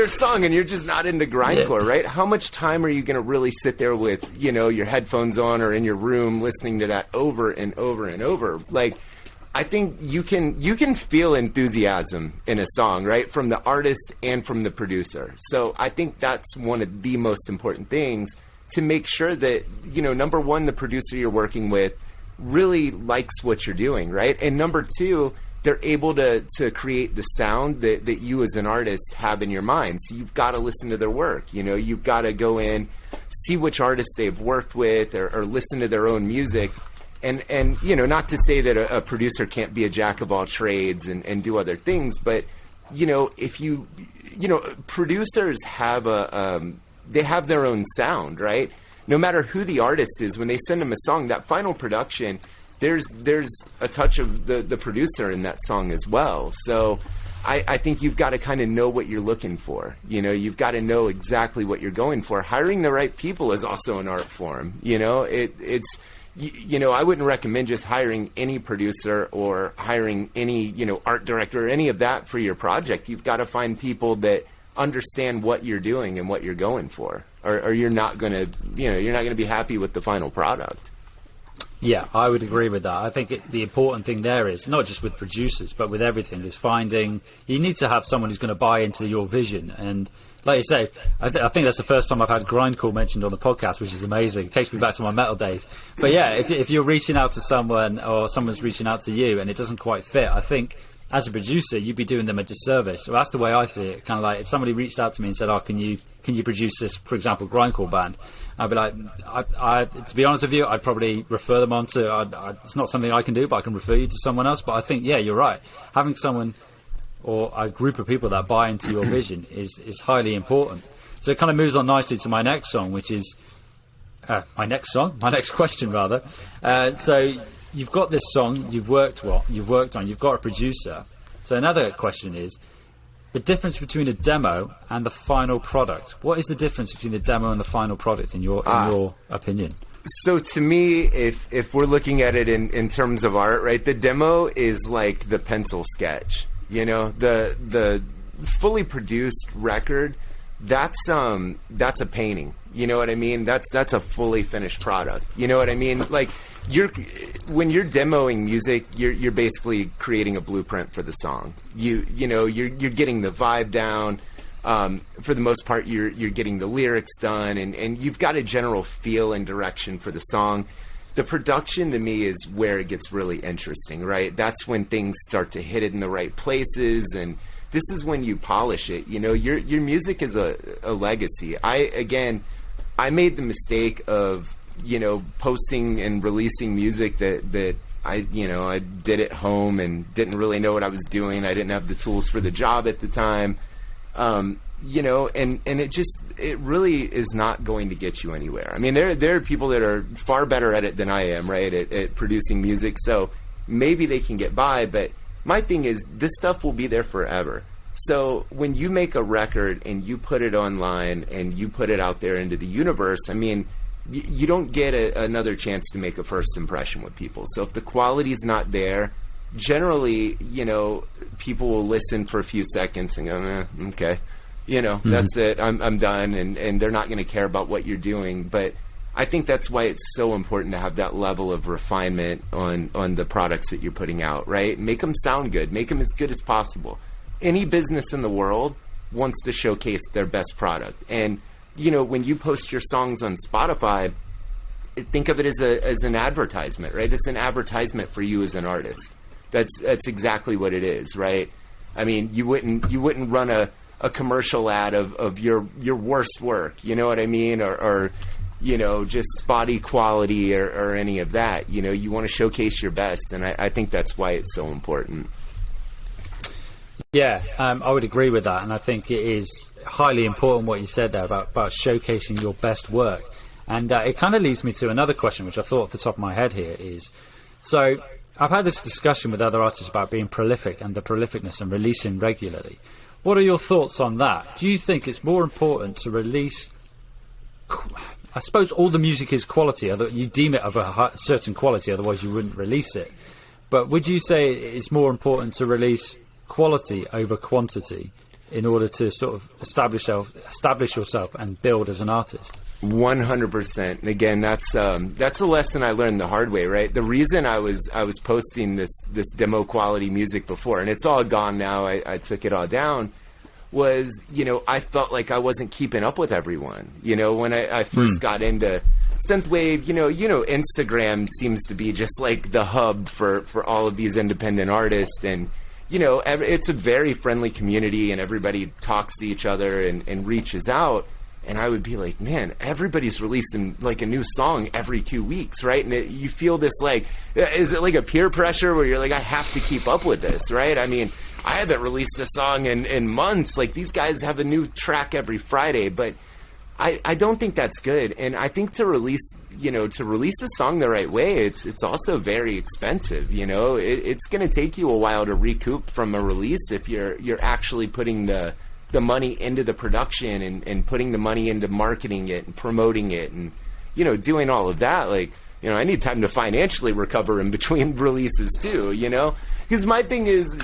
song and you're just not into grindcore, right? How much time are you going to really sit there with, you know, your headphones on or in your room listening to that over and over and over? Like, I think you can feel enthusiasm in a song, right? From the artist and from the producer. So I think that's one of the most important things, to make sure that, you know, number one, the producer you're working with really likes what you're doing, right? And number two, they're able to create the sound that you as an artist have in your mind. So you've got to listen to their work. You know, you've got to go in, see which artists they've worked with, or listen to their own music. And you know, not to say that a producer can't be a jack of all trades and do other things, but, you know, if you know, producers have they have their own sound, right? No matter who the artist is, when they send them a song, that final production, there's a touch of the producer in that song as well. So I think you've got to kind of know what you're looking for. You know, you've got to know exactly what you're going for. Hiring the right people is also an art form. You know, it's you know, I wouldn't recommend just hiring any producer or hiring any, you know, art director or any of that for your project. You've got to find people that understand what you're doing and what you're going for, or you're not going to, you know, you're not going to be happy with the final product. Yeah, I would agree with that. I think the important thing there is, not just with producers, but with everything, is finding, you need to have someone who's going to buy into your vision. And like you say, I think that's the first time I've had grindcore mentioned on the podcast, which is amazing. It takes me back to my metal days. But yeah, if you're reaching out to someone, or someone's reaching out to you, and it doesn't quite fit, I think as a producer, you'd be doing them a disservice. Well, that's the way I see it. Kind of like if somebody reached out to me and said, "Oh, can you produce this, for example, grindcore band?" I'd be like, to be honest with you, I'd probably refer them on to. It's not something I can do, but I can refer you to someone else. But I think, yeah, you're right. Having someone or a group of people that buy into your vision is highly important. So it kind of moves on nicely to my next song, which is my next question rather. So you've got this song, you've worked on, you've got a producer. So another question is the difference between a demo and the final product. What is the difference between the demo and the final product in your opinion? So to me, if we're looking at it in terms of art, right, the demo is like the pencil sketch. You know, the fully produced record, that's a painting. You know what I mean? That's a fully finished product. You know what I mean? Like, when you're demoing music, you're basically creating a blueprint for the song. You know, you're getting the vibe down. For the most part, you're getting the lyrics done, and you've got a general feel and direction for the song. The production, to me, is where it gets really interesting, right? That's when things start to hit it in the right places, and this is when you polish it. You know, your music is a legacy. I made the mistake of, you know, posting and releasing music that I did at home and didn't really know what I was doing. I didn't have the tools for the job at the time. and it really is not going to get you anywhere. I mean, there are people that are far better at it than I am, right, at producing music, so maybe they can get by, but my thing is this stuff will be there forever. So when you make a record and you put it online and you put it out there into the universe, I mean, you don't get another chance to make a first impression with people. So if the quality's not there, generally, people will listen for a few seconds and go, okay, that's it, I'm done, and they're not going to care about what you're doing. But I think that's why it's so important to have that level of refinement on the products that you're putting out, right? Make them sound good, make them as good as possible. Any business in the world wants to showcase their best product. And, when you post your songs on Spotify, think of it as an advertisement, right? It's an advertisement for you as an artist. That's exactly what it is, right? I mean, you wouldn't run a commercial ad of your worst work, you know what I mean? Or just spotty quality or any of that. You want to showcase your best, and I think that's why it's so important. Yeah, I would agree with that, and I think it is highly important what you said there about showcasing your best work. And it kind of leads me to another question, which I thought off the top of my head here is, so I've had this discussion with other artists about being prolific and the prolificness and releasing regularly. What are your thoughts on that? Do you think it's more important to release, I suppose all the music is quality, you deem it of a certain quality, otherwise you wouldn't release it. But would you say it's more important to release quality over quantity in order to sort of establish yourself and build as an artist? 100%. And again, that's a lesson I learned the hard way, right? The reason I was posting this demo quality music before, and it's all gone now, I took it all down, was, I felt like I wasn't keeping up with everyone. When I first got into synthwave, Instagram seems to be just like the hub for all of these independent artists, and it's a very friendly community, and everybody talks to each other and reaches out. And I would be like, man, everybody's releasing like a new song every 2 weeks, right? And you feel this is it like a peer pressure where you're like, I have to keep up with this, right? I mean, I haven't released a song in months. Like, these guys have a new track every Friday, but I don't think that's good. And I think to release a song the right way, it's also very expensive. It's going to take you a while to recoup from a release if you're actually putting the money into the production and putting the money into marketing it and promoting it and doing all of that. I need time to financially recover in between releases too. Because my thing is,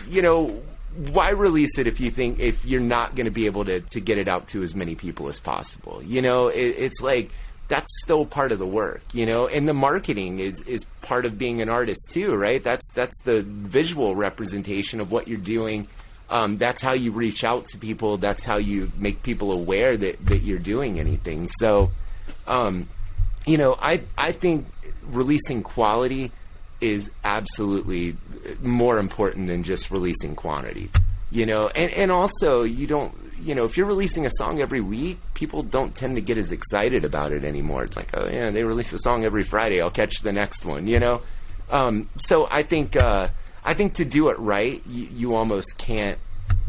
why release it if you're not going to be able to get it out to as many people as possible? It's like, that's still part of the work, and the marketing is part of being an artist too, right? That's the visual representation of what you're doing. That's how you reach out to people. That's how you make people aware that you're doing anything. So, I think releasing quality is absolutely more important than just releasing quantity, and also you don't, if you're releasing a song every week, people don't tend to get as excited about it anymore. It's like, oh yeah, they release a song every Friday, I'll catch the next one, So I think to do it right, you almost can't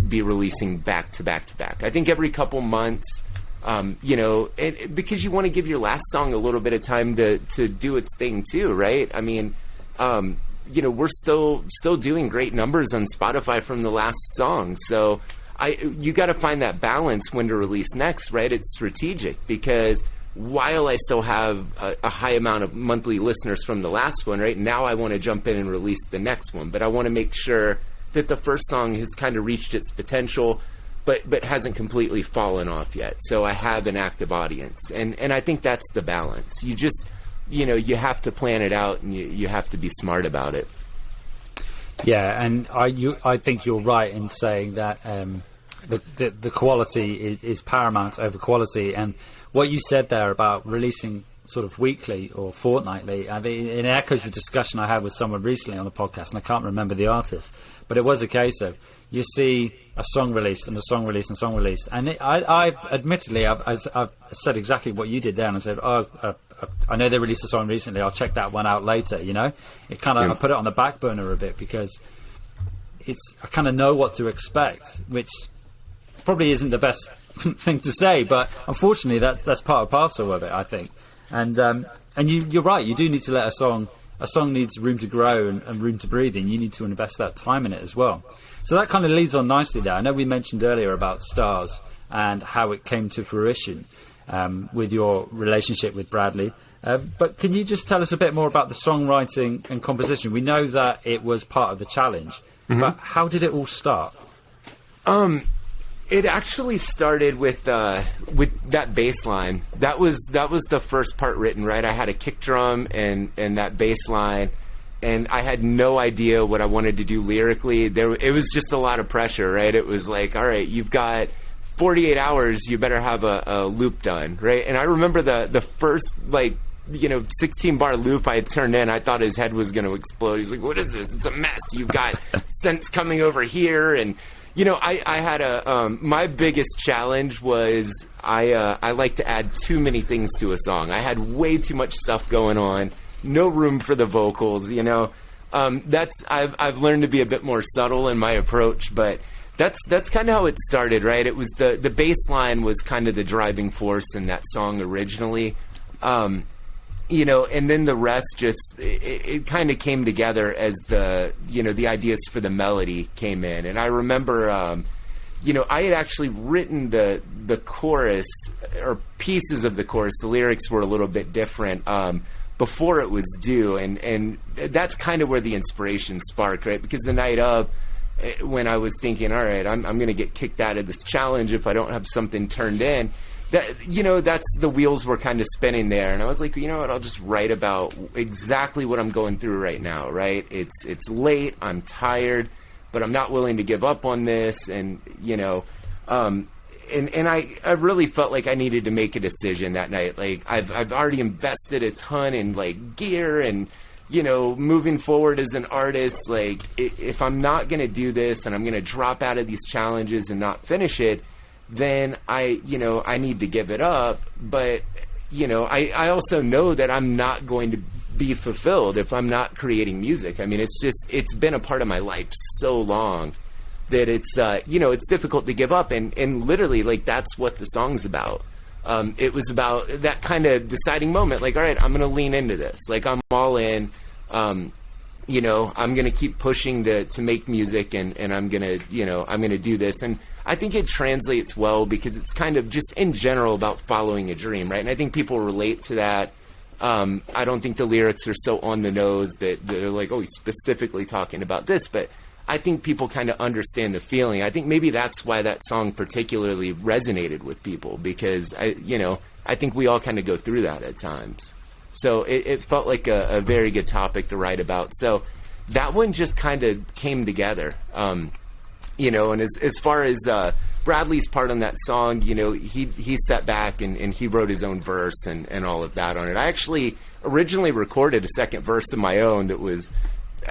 be releasing back to back to back. I think every couple months, because you want to give your last song a little bit of time to do its thing too, right? I mean, we're still doing great numbers on Spotify from the last song. So you got to find that balance when to release next, right? It's strategic, because while I still have a high amount of monthly listeners from the last one, right, now I want to jump in and release the next one. But I want to make sure that the first song has kind of reached its potential, but hasn't completely fallen off yet. So I have an active audience. And I think that's the balance. You just, you have to plan it out, and you have to be smart about it. Yeah, and I think you're right in saying that the quality is paramount over quality. And what you said there about releasing sort of weekly or fortnightly, I mean, it echoes the discussion I had with someone recently on the podcast, and I can't remember the artist, but it was a case of you see a song released and a song released and a song released, and I admittedly I've said exactly what you did there, and I said, I know they released a song recently, I'll check that one out later. It kind of, I put it on the back burner a bit, because I kind of know what to expect, which probably isn't the best thing to say, but unfortunately that's part and parcel of it, I think. And you're right. You do need to let a song needs room to grow and room to breathe in. You need to invest that time in it as well. So that kind of leads on nicely there. I know we mentioned earlier about Stars and how it came to fruition with your relationship with Bradley. But can you just tell us a bit more about the songwriting and composition? We know that it was part of the challenge, but how did it all start? It actually started with that bass line. That was the first part written, right? I had a kick drum and that bass line, and I had no idea what I wanted to do lyrically. It was just a lot of pressure, right? It was like, all right, you've got 48 hours, you better have a loop done, right? And I remember the first, 16-bar loop I had turned in, I thought his head was going to explode. He's like, what is this? It's a mess. You've got synths coming over here. And, I had my biggest challenge was I like to add too many things to a song. I had way too much stuff going on, no room for the vocals, I've learned to be a bit more subtle in my approach, but that's kind of how it started, right? It was the bass line was kind of the driving force in that song originally. And then the rest just, it kind of came together as the ideas for the melody came in. And I remember, I had actually written the chorus, or pieces of the chorus. The lyrics were a little bit different before it was due. And that's kind of where the inspiration sparked, right? Because the night of, when I was thinking, all right, I'm going to get kicked out of this challenge if I don't have something turned in, that's the wheels were kind of spinning there. And I was like, you know what, I'll just write about exactly what I'm going through right now, right? It's late, I'm tired, but I'm not willing to give up on this. And, and I really felt like I needed to make a decision that night. Like I've already invested a ton in gear and, moving forward as an artist, if I'm not going to do this and I'm going to drop out of these challenges and not finish it, then I need to give it up. But, I also know that I'm not going to be fulfilled if I'm not creating music. I mean, it's been a part of my life so long that it's difficult to give up. And literally, that's what the song's about. It was about that kind of deciding moment, all right, I'm going to lean into this. I'm all in. I'm going to keep pushing to make music, and I'm going to do this. And I think it translates well because it's kind of just in general about following a dream, right? And I think people relate to that. I don't think the lyrics are so on the nose that they're like, oh, he's specifically talking about this, but I think people kind of understand the feeling. I think maybe that's why that song particularly resonated with people, because I think we all kind of go through that at times. So it felt like a very good topic to write about. So that one just kind of came together. And as far as Bradley's part on that song, he sat back and he wrote his own verse and all of that on it. I actually originally recorded a second verse of my own that was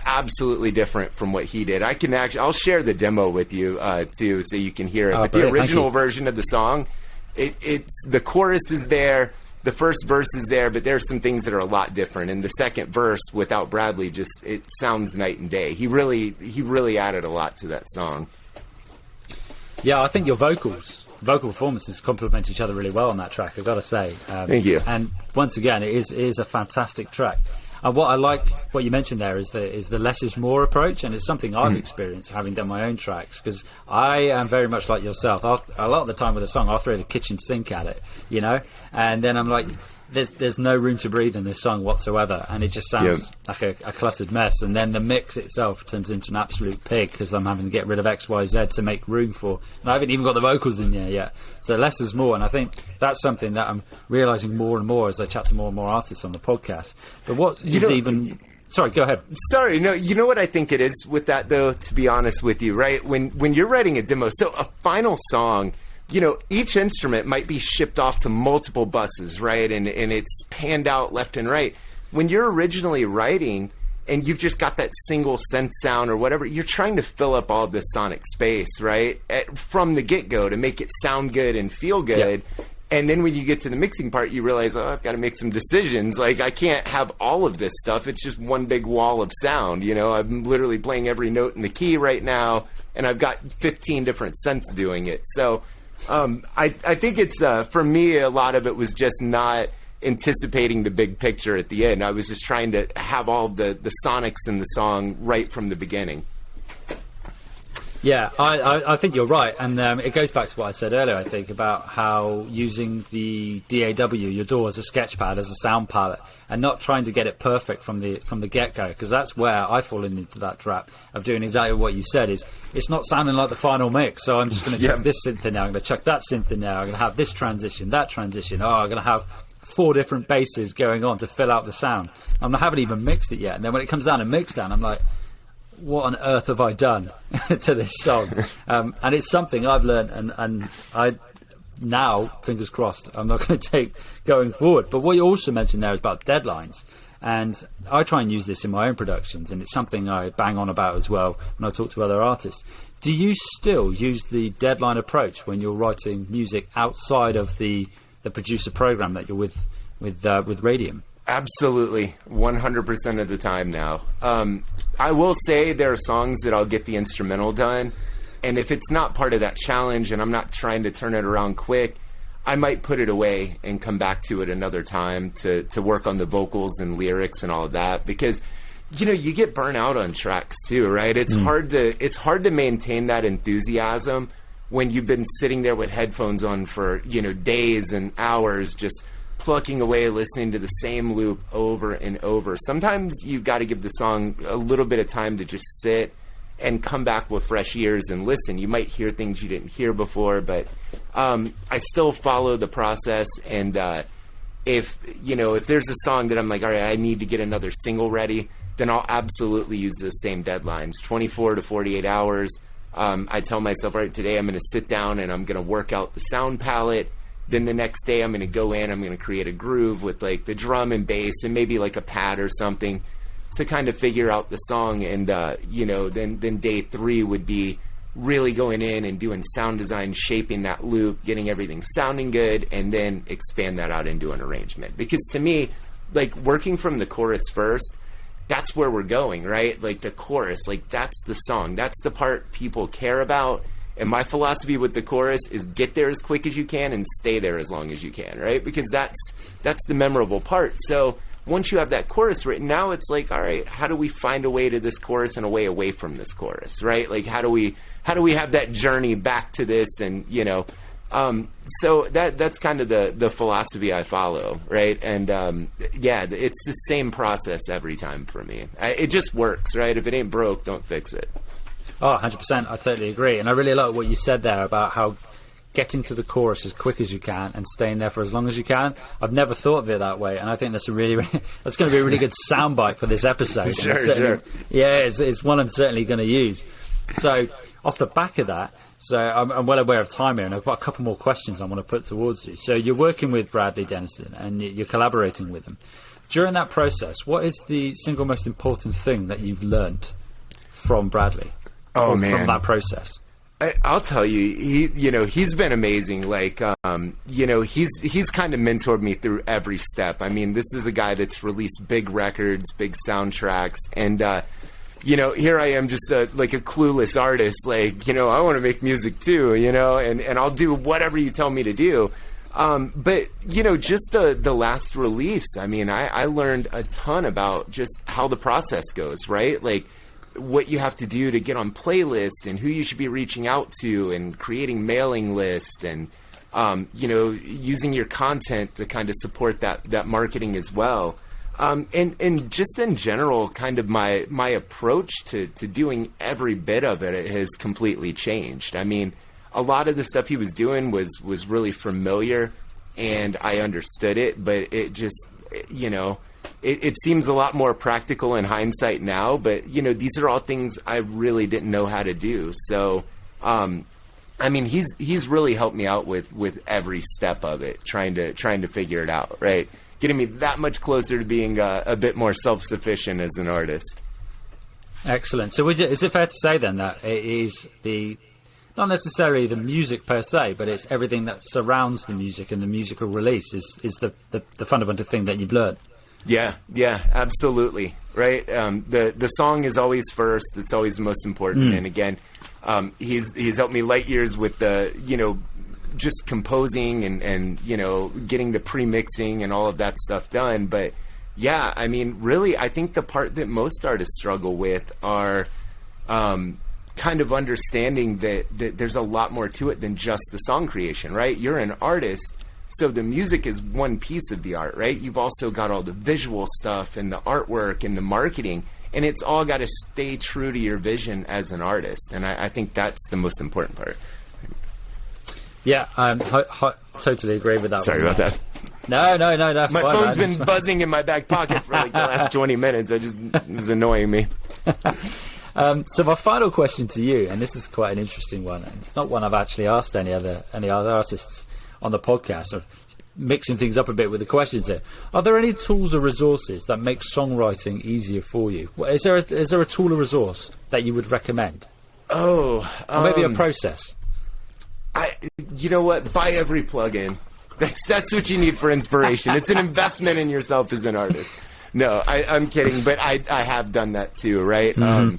absolutely different from what he did. I'll share the demo with you too, so you can hear it. But the original version of the song, it's the chorus is there, the first verse is there, but there's some things that are a lot different. And the second verse without Bradley, it sounds night and day. He really added a lot to that song. Yeah, I think your vocal performances complement each other really well on that track, I've got to say. Thank you. And once again, it is a fantastic track. And what I like, what you mentioned there, is the less is more approach, and it's something I've experienced having done my own tracks, because I am very much like yourself. A lot of the time with a song, I'll throw the kitchen sink at it, and then I'm like, there's no room to breathe in this song whatsoever, and it just sounds like a cluttered mess. And then the mix itself turns into an absolute pig because I'm having to get rid of X, Y, Z to make room for. And I haven't even got the vocals in there yet. So less is more, and I think that's something that I'm realising more and more as I chat to more and more artists on the podcast. But what is even... Sorry, go ahead. Sorry, no, you know what I think it is with that, though, to be honest with you, right? When you're writing a demo, so a final song... each instrument might be shipped off to multiple buses, right? And it's panned out left and right. When you're originally writing and you've just got that single synth sound or whatever, you're trying to fill up all this sonic space, right? From the get-go to make it sound good and feel good. Yep. And then when you get to the mixing part, you realize, I've got to make some decisions. I can't have all of this stuff. It's just one big wall of sound. I'm literally playing every note in the key right now, and I've got 15 different synths doing it. So I think it's for me, a lot of it was just not anticipating the big picture at the end. I was just trying to have all the sonics in the song right from the beginning. Yeah, I think you're right, and it goes back to what I said earlier, I think, about how using the DAW, your DAW, as a sketchpad, as a sound palette, and not trying to get it perfect from the get-go, because that's where I've fallen into that trap of doing exactly what you said, is it's not sounding like the final mix, so I'm just going to chuck this synth in there, I'm going to chuck that synth in there, I'm going to have this transition, that transition, I'm going to have 4 different basses going on to fill out the sound. I haven't even mixed it yet, and then when it comes down and mixed down, I'm like, what on earth have I done to this song? And it's something I've learned, and I now, fingers crossed, I'm not going to take going forward. But what you also mentioned there is about deadlines, and I try and use this in my own productions, and it's something I bang on about as well when I talk to other artists. Do you still use the deadline approach when you're writing music outside of the producer program that you're with Radium? Absolutely, 100% of the time now. I will say there are songs that I'll get the instrumental done, and if it's not part of that challenge and I'm not trying to turn it around quick, I might put it away and come back to it another time to work on the vocals and lyrics and all of that, because you get burnt out on tracks too, right? It's hard to maintain that enthusiasm when you've been sitting there with headphones on for days and hours, just plucking away, listening to the same loop over and over. Sometimes you've got to give the song a little bit of time to just sit and come back with fresh ears and listen. You might hear things you didn't hear before, but I still follow the process. And if there's a song that I'm like, all right, I need to get another single ready, then I'll absolutely use those same deadlines, 24 to 48 hours. I tell myself, all right, today I'm going to sit down and I'm going to work out the sound palette. Then the next day I'm going to go in, I'm going to create a groove with like the drum and bass and maybe like a pad or something to kind of figure out the song. And, then day 3 would be really going in and doing sound design, shaping that loop, getting everything sounding good, and then expand that out into an arrangement. Because to me, like working from the chorus first, that's where we're going, right? Like the chorus, like that's the song. That's the part people care about. And my philosophy with the chorus is get there as quick as you can and stay there as long as you can, right? Because that's the memorable part. So once you have that chorus written, now it's like, all right, how do we find a way to this chorus and a way away from this chorus, right? Like how do we have that journey back to this? And so that's kind of the philosophy I follow, right? And it's the same process every time for me. It just works, right? If it ain't broke, don't fix it. Oh, 100%. I totally agree. And I really like what you said there about how getting to the chorus as quick as you can and staying there for as long as you can. I've never thought of it that way. And I think that's that's going to be a really good soundbite for this episode. Sure. Yeah, it's one I'm certainly going to use. So off the back of that, so I'm well aware of time here, and I've got a couple more questions I want to put towards you. So you're working with Bradley Dennison and you're collaborating with him. During that process, what is the single most important thing that you've learned from Bradley? Oh, man. From that process. I'll tell you, he's been amazing. Like, he's kind of mentored me through every step. I mean, this is a guy that's released big records, big soundtracks, and, here I am just like a clueless artist. Like, I want to make music too, and I'll do whatever you tell me to do. But, just the last release, I mean, I learned a ton about just how the process goes, right? Like, what you have to do to get on playlist and who you should be reaching out to and creating mailing list and, using your content to kind of support that marketing as well. And just in general, kind of my approach to doing every bit of it has completely changed. I mean, a lot of the stuff he was doing was really familiar and I understood it, but it just, it seems a lot more practical in hindsight now, but these are all things I really didn't know how to do. So, I mean, he's really helped me out with every step of it, trying to figure it out, right? Getting me that much closer to being a bit more self-sufficient as an artist. Excellent. So, is it fair to say then that it is not necessarily the music per se, but it's everything that surrounds the music and the musical release is the fundamental thing that you've learned? Yeah, absolutely. Right. The song is always first. It's always the most important. And again, he's helped me light years with the, just composing and getting the pre-mixing and all of that stuff done. But yeah, I mean, really, I think the part that most artists struggle with are kind of understanding that there's a lot more to it than just the song creation, right? You're an artist, so the music is one piece of the art, right? You've also got all the visual stuff and the artwork and the marketing, and it's all got to stay true to your vision as an artist. And I think that's the most important part. Yeah, totally agree with that. Sorry about that. No, that's my fine. My phone's been buzzing in my back pocket for like the last 20 minutes. It was annoying me. So my final question to you, and this is quite an interesting one, and it's not one I've actually asked any other artists on the podcast, of mixing things up a bit with the questions here. Are there any tools or resources that make songwriting easier for you? Is there a tool or resource that you would recommend? Or maybe a process? You know what? Buy every plugin. That's what you need for inspiration. It's an investment in yourself as an artist. No, I'm kidding, but I have done that too, right? Mm-hmm.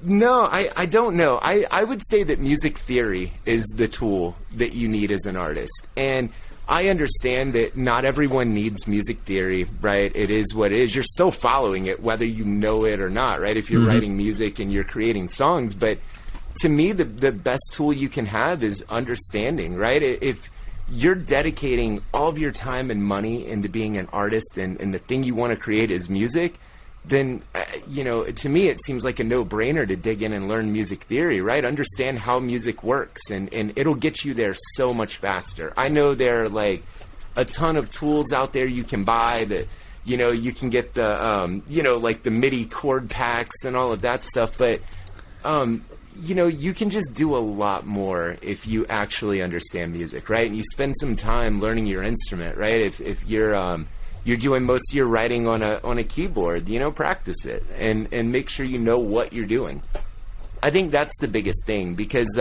No, I don't know. I would say that music theory is the tool that you need as an artist. And I understand that not everyone needs music theory, right? It is what it is. You're still following it, whether you know it or not, right? If you're mm-hmm. writing music and you're creating songs. But to me, the best tool you can have is understanding, right? If you're dedicating all of your time and money into being an artist and the thing you want to create is music, then, to me, it seems like a no-brainer to dig in and learn music theory, right? Understand how music works, and it'll get you there so much faster. I know there are, like, a ton of tools out there you can buy that, you can get the, like the MIDI chord packs and all of that stuff, but, you can just do a lot more if you actually understand music, right? And you spend some time learning your instrument, right? If you're doing most of your writing on a keyboard, practice it and make sure you know what you're doing. I think that's the biggest thing because,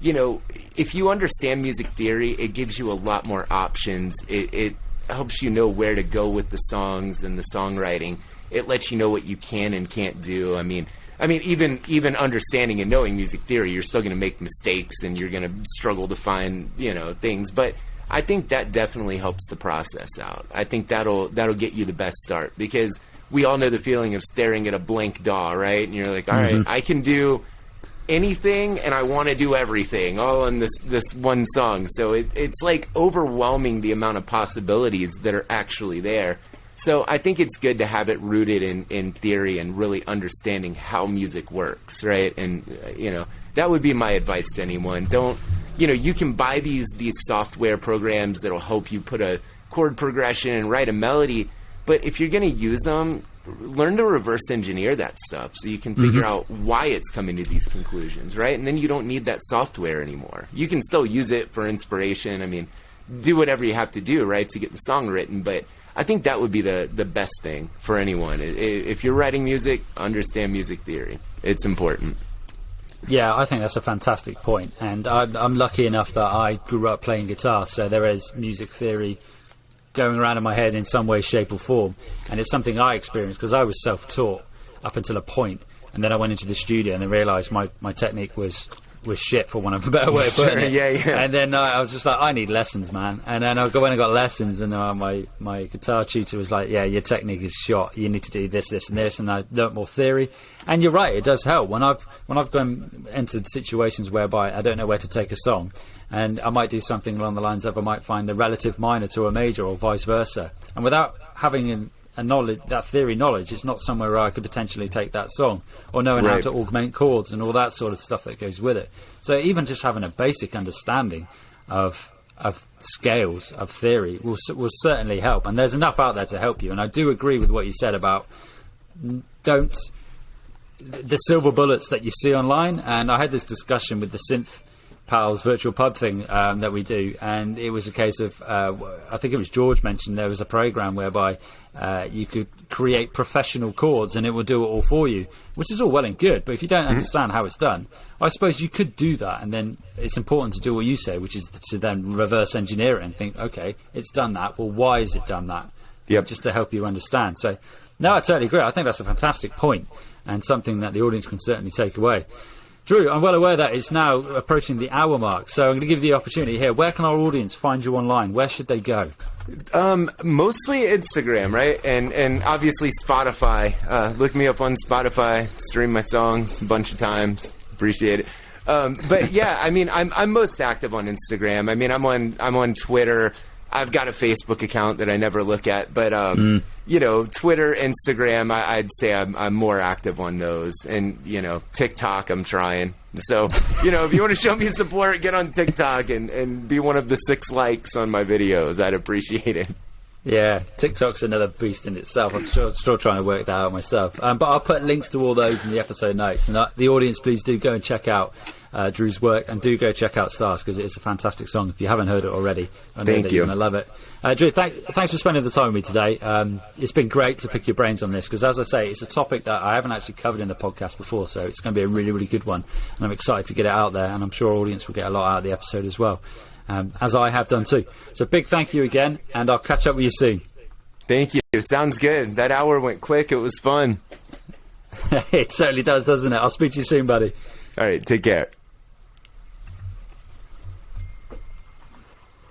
if you understand music theory, it gives you a lot more options. It helps you know where to go with the songs and the songwriting. It lets you know what you can and can't do. I mean, even understanding and knowing music theory, you're still going to make mistakes and you're going to struggle to find, things. But I think that definitely helps the process out. I think that'll get you the best start because we all know the feeling of staring at a blank DAW, right? And you're like, all right, I can do anything and I want to do everything all in this one song. So it's like overwhelming the amount of possibilities that are actually there. So I think it's good to have it rooted in theory and really understanding how music works, right? And, that would be my advice to anyone. Don't, you can buy these software programs that'll help you put a chord progression and write a melody, but if you're going to use them, learn to reverse engineer that stuff so you can figure out why it's coming to these conclusions, right? And then you don't need that software anymore. You can still use it for inspiration. I mean, do whatever you have to do, right, to get the song written, but I think that would be the best thing for anyone. If you're writing music, understand music theory. It's important. Yeah, I think that's a fantastic point. And I'm lucky enough that I grew up playing guitar, so there is music theory going around in my head in some way, shape or form. And it's something I experienced because I was self-taught up until a point. And then I went into the studio and then realised my technique was shit, for want of a better way of putting it. Yeah. And then I was just like, I need lessons, man. And then I went and got lessons, and my guitar tutor was like, yeah, your technique is shot. You need to do this, this, and this. And I learnt more theory. And you're right, it does help. When I've entered situations whereby I don't know where to take a song, and I might do something along the lines of I might find the relative minor to a major or vice versa. And without having that theory knowledge, it's not somewhere where I could potentially take that song, or knowing how to augment chords and all that sort of stuff that goes with it. So even just having a basic understanding of scales, of theory will certainly help, and there's enough out there to help you. And I do agree with what you said about the silver bullets that you see online. And I had this discussion with the Synth Pals virtual pub thing that we do, and it was a case of I think it was George mentioned there was a program whereby you could create professional chords and it will do it all for you, which is all well and good, but if you don't understand how it's done, I suppose you could do that. And then it's important to do what you say, which is to then reverse engineer it and think, okay, it's done that, well, why has it done that? Just to help you understand. So no, I totally agree. I think that's a fantastic point and something that the audience can certainly take away. Drew, I'm well aware that it's now approaching the hour mark, so I'm going to give you the opportunity here. Where can our audience find you online? Where should they go? Mostly Instagram, right? And obviously Spotify. Look me up on Spotify, stream my songs a bunch of times. Appreciate it. But yeah, I mean, I'm most active on Instagram. I mean, I'm on Twitter. I've got a Facebook account that I never look at, but you know, Twitter, Instagram, I'd say I'm more active on those, and you know, TikTok, I'm trying. So, you know, if you want to show me support, get on TikTok and be one of the 6 likes on my videos. I'd appreciate it. Yeah, TikTok's another beast in itself. I'm still trying to work that out myself. But I'll put links to all those in the episode notes. And the audience, please do go and check out Drew's work, and do go check out Stars, because it's a fantastic song. If you haven't heard it already, I know Thank that you. you're going to love it. Drew, thanks for spending the time with me today. It's been great to pick your brains on this, because as I say, it's a topic that I haven't actually covered in the podcast before, so it's going to be a really, really good one. And I'm excited to get it out there, and I'm sure our audience will get a lot out of the episode as well, as I have done too. So big thank you again, and I'll catch up with you soon. Thank you. Sounds good. That hour went quick. It was fun. It certainly does, doesn't it? I'll speak to you soon, buddy. All right. Take care.